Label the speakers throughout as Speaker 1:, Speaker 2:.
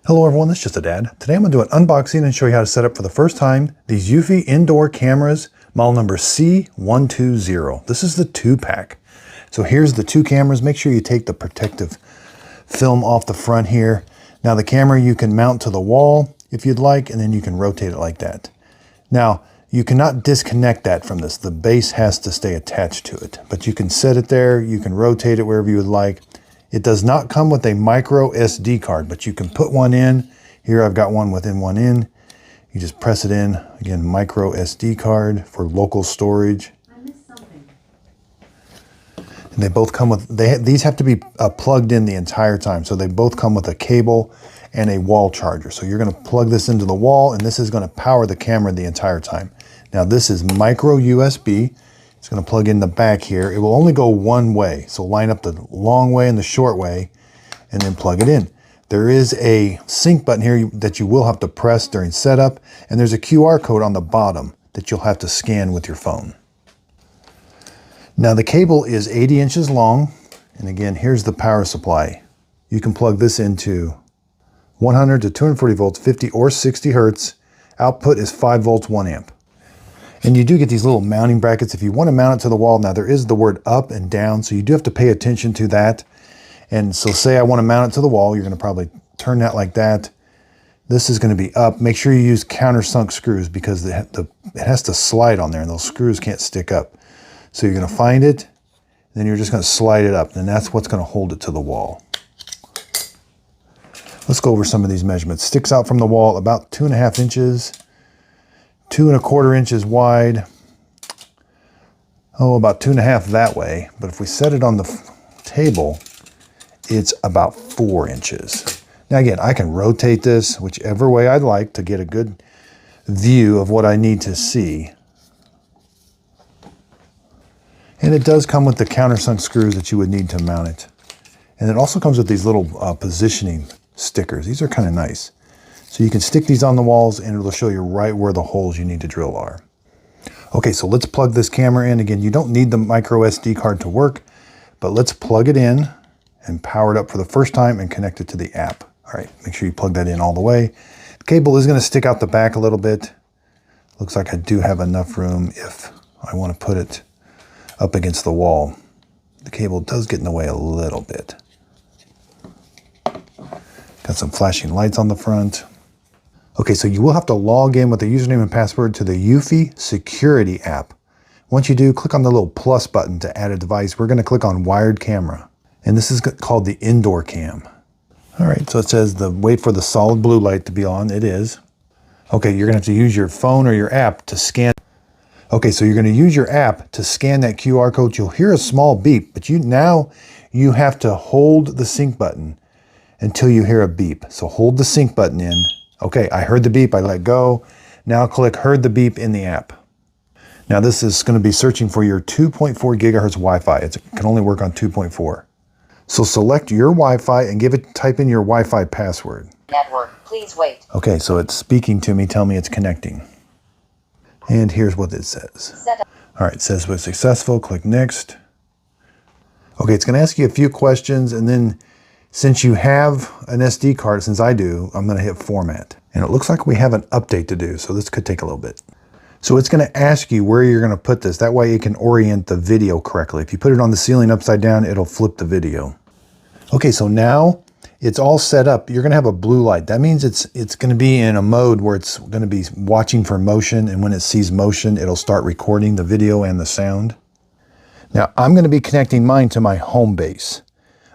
Speaker 1: Hello everyone, this is Just a Dad. Today I'm going to do an unboxing and show you how to set up for the first time these eufy indoor cameras, model number C120. This is the 2-pack. So here's the 2 cameras. Make sure you take the protective film off the front here. Now the camera you can mount to the wall if you'd like, and then you can rotate it like that. Now you cannot disconnect that from this. The base has to stay attached to it, but you can set it there. You can rotate it wherever you would like. It does not come with a micro SD card, but you can put one in. Here I've got one within one in. You just press it in. Again, micro SD card for local storage.
Speaker 2: I missed something.
Speaker 1: And they both come with, these have to be plugged in the entire time. So they both come with a cable and a wall charger. So you're gonna plug this into the wall and this is gonna power the camera the entire time. Now this is micro USB. It's going to plug in the back here. It will only go one way. So line up the long way and the short way and then plug it in. There is a sync button here that you will have to press during setup. And there's a QR code on the bottom that you'll have to scan with your phone. Now the cable is 80 inches long. And again, here's the power supply. You can plug this into 100 to 240 volts, 50 or 60 hertz. Output is 5 volts, 1 amp. And you do get these little mounting brackets if you want to mount it to the wall. Now there is the word up and down, so you do have to pay attention to that. And so say I want to mount it to the wall, you're going to probably turn that like that. This is going to be up. Make sure you use countersunk screws because it has to slide on there and those screws can't stick up. So you're going to find it, then you're just going to slide it up, and that's what's going to hold it to the wall. Let's go over some of these measurements. Sticks out from the wall about 2.5 inches. 2 1/4 inches wide, about 2.5 that way. But if we set it on the table, it's about 4 inches. Now again, I can rotate this whichever way I'd like to get a good view of what I need to see. And it does come with the countersunk screws that you would need to mount it. And it also comes with these little positioning stickers. These are kind of nice. So you can stick these on the walls and it'll show you right where the holes you need to drill are. Okay, so let's plug this camera in. Again, you don't need the micro SD card to work, but let's plug it in and power it up for the first time and connect it to the app. All right, make sure you plug that in all the way. The cable is going to stick out the back a little bit. Looks like I do have enough room if I want to put it up against the wall. The cable does get in the way a little bit. Got some flashing lights on the front. Okay, so you will have to log in with a username and password to the eufy security app. Once you do, click on the little plus button to add a device. We're going to click on wired camera, and this is called the indoor cam. All right, so it says wait for the solid blue light to be on. It is. Okay, you're going to have to use your phone or your app to scan. Okay, so you're going to use your app to scan that QR code. You'll hear a small beep, but now you have to hold the sync button until you hear a beep. So hold the sync button in. Okay, I heard the beep, I let go. Now click heard the beep in the app. Now this is going to be searching for your 2.4 gigahertz Wi-Fi. It can only work on 2.4. So select your Wi-Fi and type in your Wi-Fi password.
Speaker 2: Network, please wait.
Speaker 1: Okay, so it's speaking to me, tell me it's connecting. And here's what it says. All right, it says we're successful, click next. Okay, it's going to ask you a few questions and then since you have an SD card, since I do, I'm going to hit format. And it looks like we have an update to do, so this could take a little bit. So it's going to ask you where you're going to put this. That way it can orient the video correctly. If you put it on the ceiling upside down, it'll flip the video. Okay, so now it's all set up. You're going to have a blue light. That means it's going to be in a mode where it's going to be watching for motion, and when it sees motion, it'll start recording the video and the sound. Now I'm going to be connecting mine to my home base.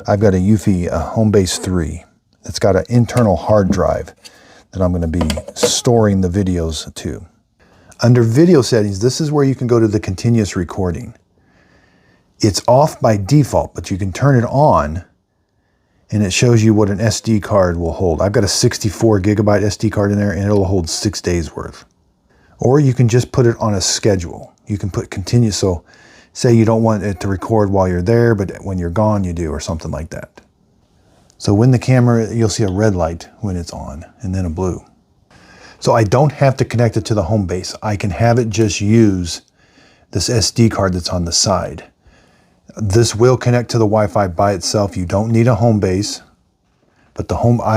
Speaker 1: I've got a eufy Homebase 3. It's got an internal hard drive that I'm going to be storing the videos to. Under video settings, this is where you can go to the continuous recording. It's off by default, but you can turn it on and it shows you what an SD card will hold. I've got a 64 gigabyte SD card in there and it'll hold 6 days worth. Or you can just put it on a schedule. You can put continuous, so say you don't want it to record while you're there, but when you're gone you do, or something like that. So when the camera, you'll see a red light when it's on and then a blue. So I don't have to connect it to the home base. I can have it just use this SD card that's on the side. This will connect to the Wi-Fi by itself. You don't need a home base. But the home, I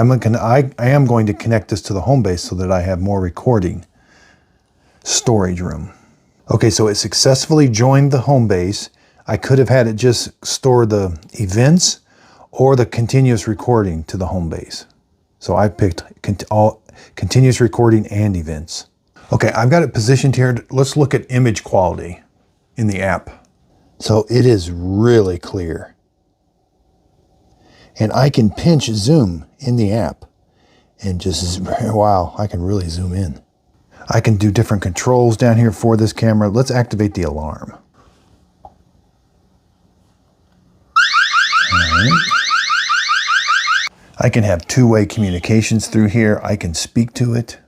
Speaker 1: am going to connect this to the home base so that I have more recording storage room. Okay, so it successfully joined the home base. I could have had it just store the events or the continuous recording to the home base. So I picked all continuous recording and events. Okay, I've got it positioned here. Let's look at image quality in the app. So it is really clear. And I can pinch zoom in the app and just, wow, I can really zoom in. I can do different controls down here for this camera. Let's activate the alarm. All right. I can have two-way communications through here. I can speak to it.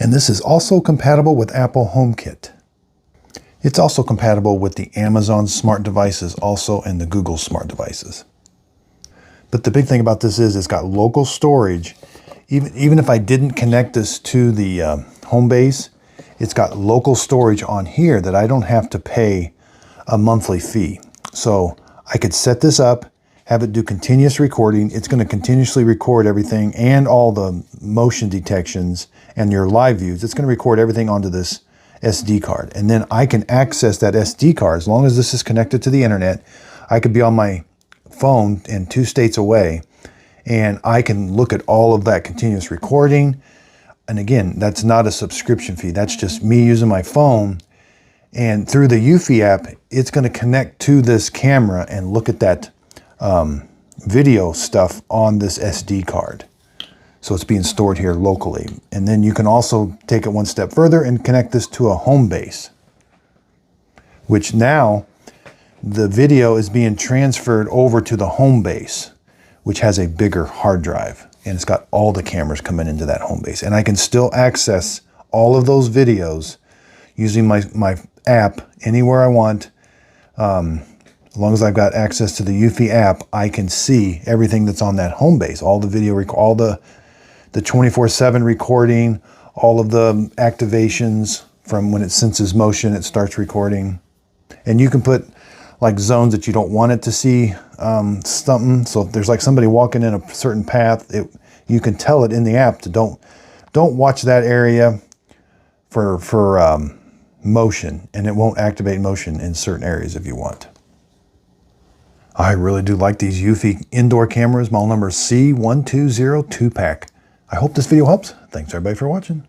Speaker 1: And this is also compatible with Apple HomeKit. It's also compatible with the Amazon smart devices also and the Google smart devices. But the big thing about this is it's got local storage. Even if I didn't connect this to the home base, it's got local storage on here that I don't have to pay a monthly fee. So I could set this up, have it do continuous recording. It's going to continuously record everything and all the motion detections and your live views. It's going to record everything onto this SD card. And then I can access that SD card as long as this is connected to the internet. I could be on my phone in 2 states away and I can look at all of that continuous recording. And again, that's not a subscription fee. That's just me using my phone. And through the Eufy app, it's going to connect to this camera and look at that video stuff on this SD card. So it's being stored here locally. And then you can also take it one step further and connect this to a home base, which now the video is being transferred over to the home base, which has a bigger hard drive. And it's got all the cameras coming into that home base. And I can still access all of those videos using my app anywhere I want. As long as I've got access to the Eufy app, I can see everything that's on that home base. All the video, all the 24/7 recording, all of the activations from when it senses motion, it starts recording. And you can put like zones that you don't want it to see something. So if there's like somebody walking in a certain path, you can tell it in the app to don't watch that area for motion, and it won't activate motion in certain areas if you want. I really do like these Eufy indoor cameras. Model number C120 2-pack. I hope this video helps. Thanks everybody for watching.